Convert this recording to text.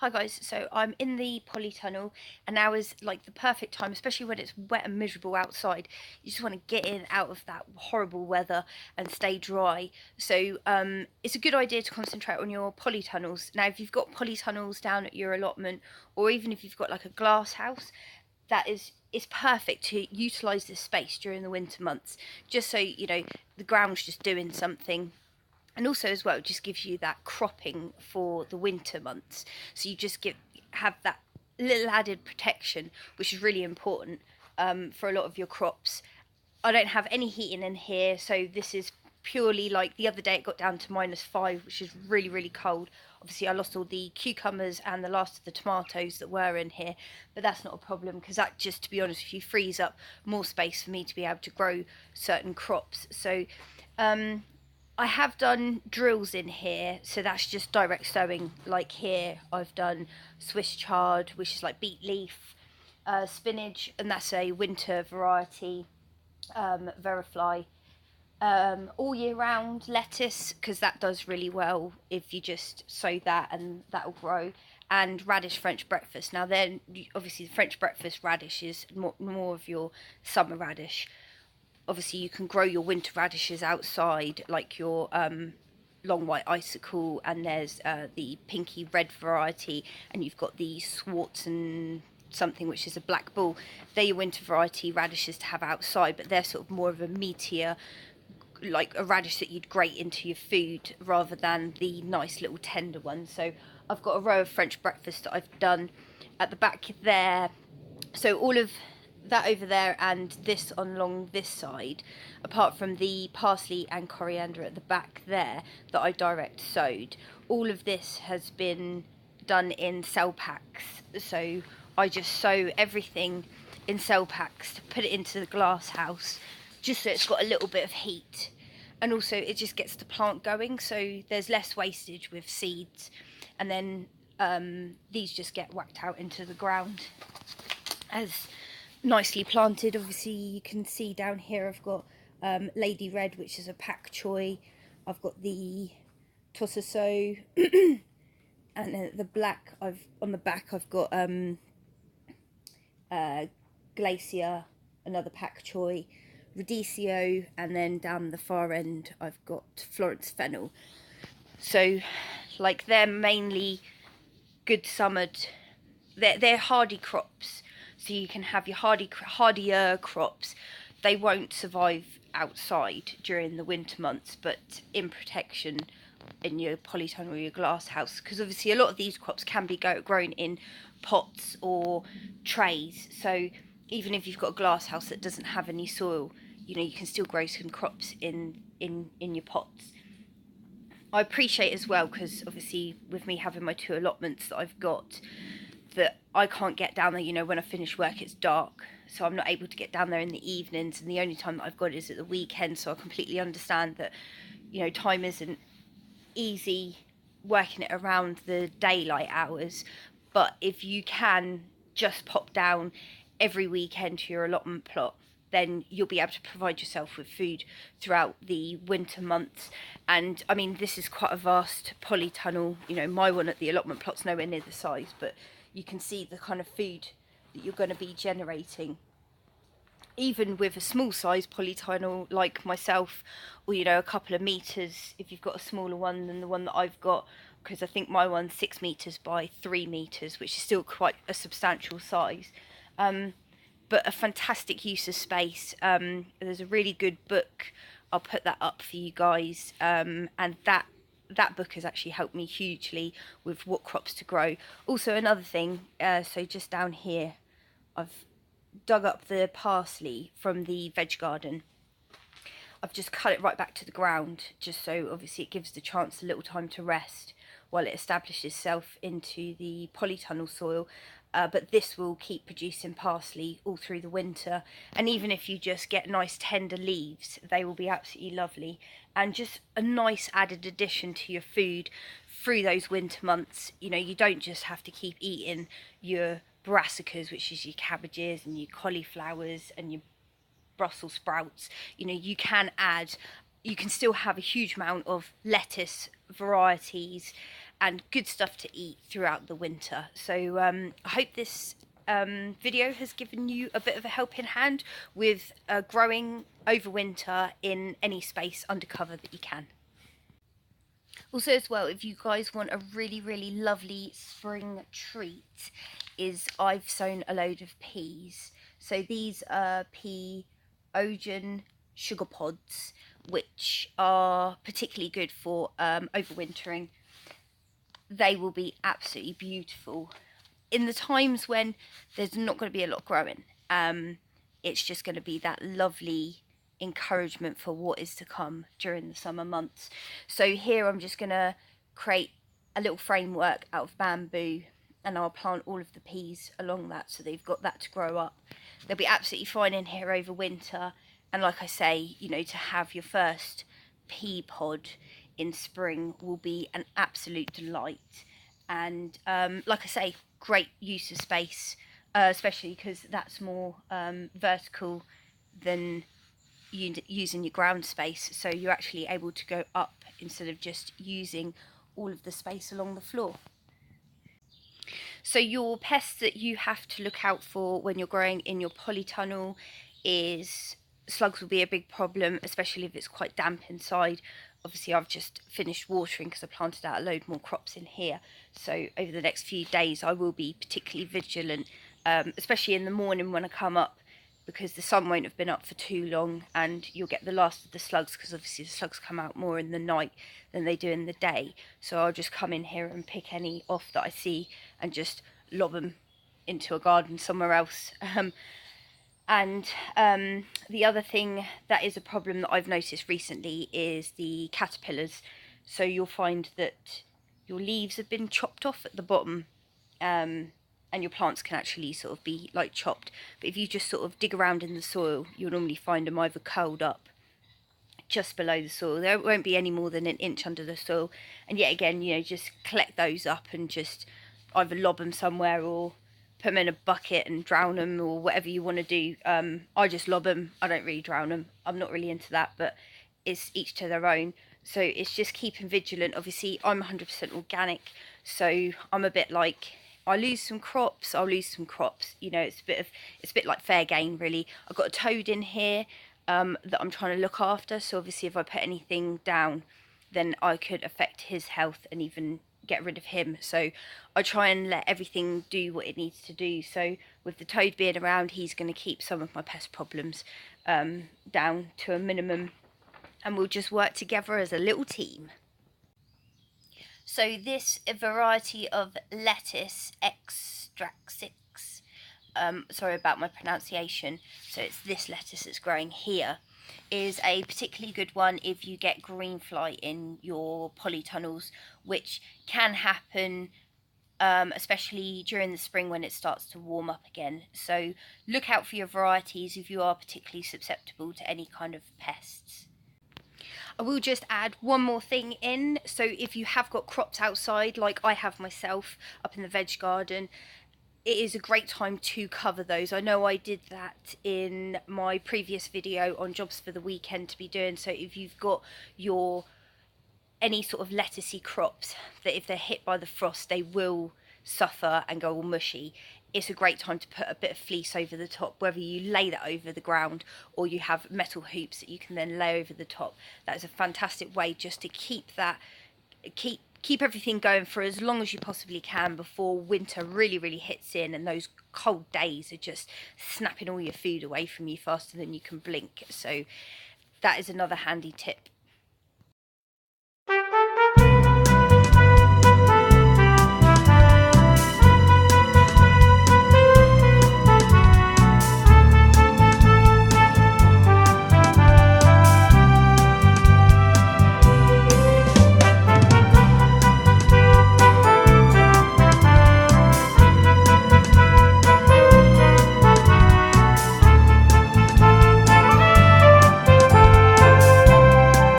Hi guys, so I'm in the polytunnel and now is like the perfect time, especially when it's wet and miserable outside. You just want to get in out of that horrible weather and stay dry. So it's a good idea to concentrate on your polytunnels. Now if you've got polytunnels down at your allotment, or even if you've got like a glass house, it's perfect to utilise this space during the winter months, just so you know the ground's just doing something. And also as well, it just gives you that cropping for the winter months, so you just have that little added protection, which is really important for a lot of your crops. I don't have any heating in here, so this is purely, like the other day it got down to -5, which is really cold. Obviously I lost all the cucumbers and the last of the tomatoes that were in here, but that's not a problem because that just, to be honest with you, frees up more space for me to be able to grow certain crops. So I have done drills in here, so that's just direct sowing. Like here I've done Swiss chard, which is like beet leaf, spinach, and that's a winter variety, verifly, all year round lettuce, because that does really well if you just sow that and that'll grow, and radish French breakfast. Now then, obviously the French breakfast radish is more of your summer radish. Obviously you can grow your winter radishes outside, like your long white icicle, and there's the pinky red variety, and you've got the Swartz and something, which is a black bull. They're your winter variety radishes to have outside, but they're sort of more of a meatier, like a radish that you'd grate into your food rather than the nice little tender ones. So I've got a row of French breakfast that I've done at the back there. So all of that over there and this on along this side, apart from the parsley and coriander at the back there that I direct sowed, all of this has been done in cell packs. So I just sow everything in cell packs to put it into the glass house, just so it's got a little bit of heat, and also it just gets the plant going, so there's less wastage with seeds. And then these just get whacked out into the ground as nicely planted. Obviously you can see down here I've got Lady Red, which is a pak choi. I've got the Tosaso and then the black, on the back I've got Glacier, another pak choi, Radicio, and then down the far end I've got Florence Fennel. So like they're mainly good summered, they're hardy crops, so you can have your hardier crops. They won't survive outside during the winter months, but in protection in your polytunnel or your glass house, because obviously a lot of these crops can be grown in pots or trays. So even if you've got a glass house that doesn't have any soil, you know, you can still grow some crops in your pots. I appreciate as well, because obviously with me having my 2 allotments that I've got, that I can't get down there, you know, when I finish work it's dark, so I'm not able to get down there in the evenings, and the only time that I've got is at the weekend. So I completely understand that, you know, time isn't easy working it around the daylight hours, but if you can just pop down every weekend to your allotment plot, then you'll be able to provide yourself with food throughout the winter months. And I mean, this is quite a vast polytunnel, you know, my one at the allotment plot's nowhere near the size, but you can see the kind of food that you're going to be generating, even with a small size polytunnel like myself, or you know, a couple of meters if you've got a smaller one than the one that I've got, because I think my one's 6 meters by 3 meters, which is still quite a substantial size. But a fantastic use of space. There's a really good book, I'll put that up for you guys, and that book has actually helped me hugely with what crops to grow. Also another thing, so just down here I've dug up the parsley from the veg garden. I've just cut it right back to the ground, just so obviously it gives the chance a little time to rest while it establishes itself into the polytunnel soil. But this will keep producing parsley all through the winter, and even if you just get nice tender leaves, they will be absolutely lovely, and just a nice added addition to your food through those winter months. You know, you don't just have to keep eating your brassicas, which is your cabbages and your cauliflowers and your Brussels sprouts. You know, you can still have a huge amount of lettuce varieties and good stuff to eat throughout the winter. So I hope this video has given you a bit of a helping hand with growing over winter in any space under cover that you can. Also as well, if you guys want a really lovely spring treat, is I've sown a load of peas. So these are pea ogen sugar pods, which are particularly good for overwintering. They will be absolutely beautiful in the times when there's not going to be a lot growing. It's just going to be that lovely encouragement for what is to come during the summer months. So here I'm just going to create a little framework out of bamboo, and I'll plant all of the peas along that so they've got that to grow up. They'll be absolutely fine in here over winter, and like I say, you know, to have your first pea pod in spring will be an absolute delight. And like I say, great use of space, especially because that's more vertical than using your ground space, so you're actually able to go up instead of just using all of the space along the floor. So your pests that you have to look out for when you're growing in your polytunnel is slugs will be a big problem, especially if it's quite damp inside. Obviously I've just finished watering because I planted out a load more crops in here, so over the next few days I will be particularly vigilant, especially in the morning when I come up, because the sun won't have been up for too long and you'll get the last of the slugs, because obviously the slugs come out more in the night than they do in the day. So I'll just come in here and pick any off that I see and just lob them into a garden somewhere else. And the other thing that is a problem that I've noticed recently is the caterpillars. So you'll find that your leaves have been chopped off at the bottom, and your plants can actually sort of be like chopped. But if you just sort of dig around in the soil, you'll normally find them either curled up just below the soil. There won't be any more than an inch under the soil. And yet again, you know, just collect those up and just either lob them somewhere or put them in a bucket and drown them, or whatever you want to do. I just lob them. I don't really drown them. I'm not really into that, but it's each to their own. So it's just keeping vigilant. Obviously I'm 100% organic, so I'm a bit like, I lose some crops, I'll lose some crops. You know, it's a bit like fair game really. I've got a toad in here that I'm trying to look after, so obviously if I put anything down then I could affect his health and even get rid of him. So I try and let everything do what it needs to do. So with the toad being around, he's going to keep some of my pest problems down to a minimum, and we'll just work together as a little team. So this variety of lettuce extract 6, sorry about my pronunciation, so it's this lettuce that's growing here, is a particularly good one if you get green fly in your polytunnels, which can happen especially during the spring when it starts to warm up again. So look out for your varieties if you are particularly susceptible to any kind of pests. I will just add one more thing in. So if you have got crops outside, like I have myself up in the veg garden, it is a great time to cover those. I know I did that in my previous video on jobs for the weekend to be doing. So if you've got your any sort of lettucey crops that if they're hit by the frost they will suffer and go all mushy, it's a great time to put a bit of fleece over the top, whether you lay that over the ground or you have metal hoops that you can then lay over the top. That is a fantastic way just to keep that, keep everything going for as long as you possibly can before winter really hits in and those cold days are just snapping all your food away from you faster than you can blink. So that is another handy tip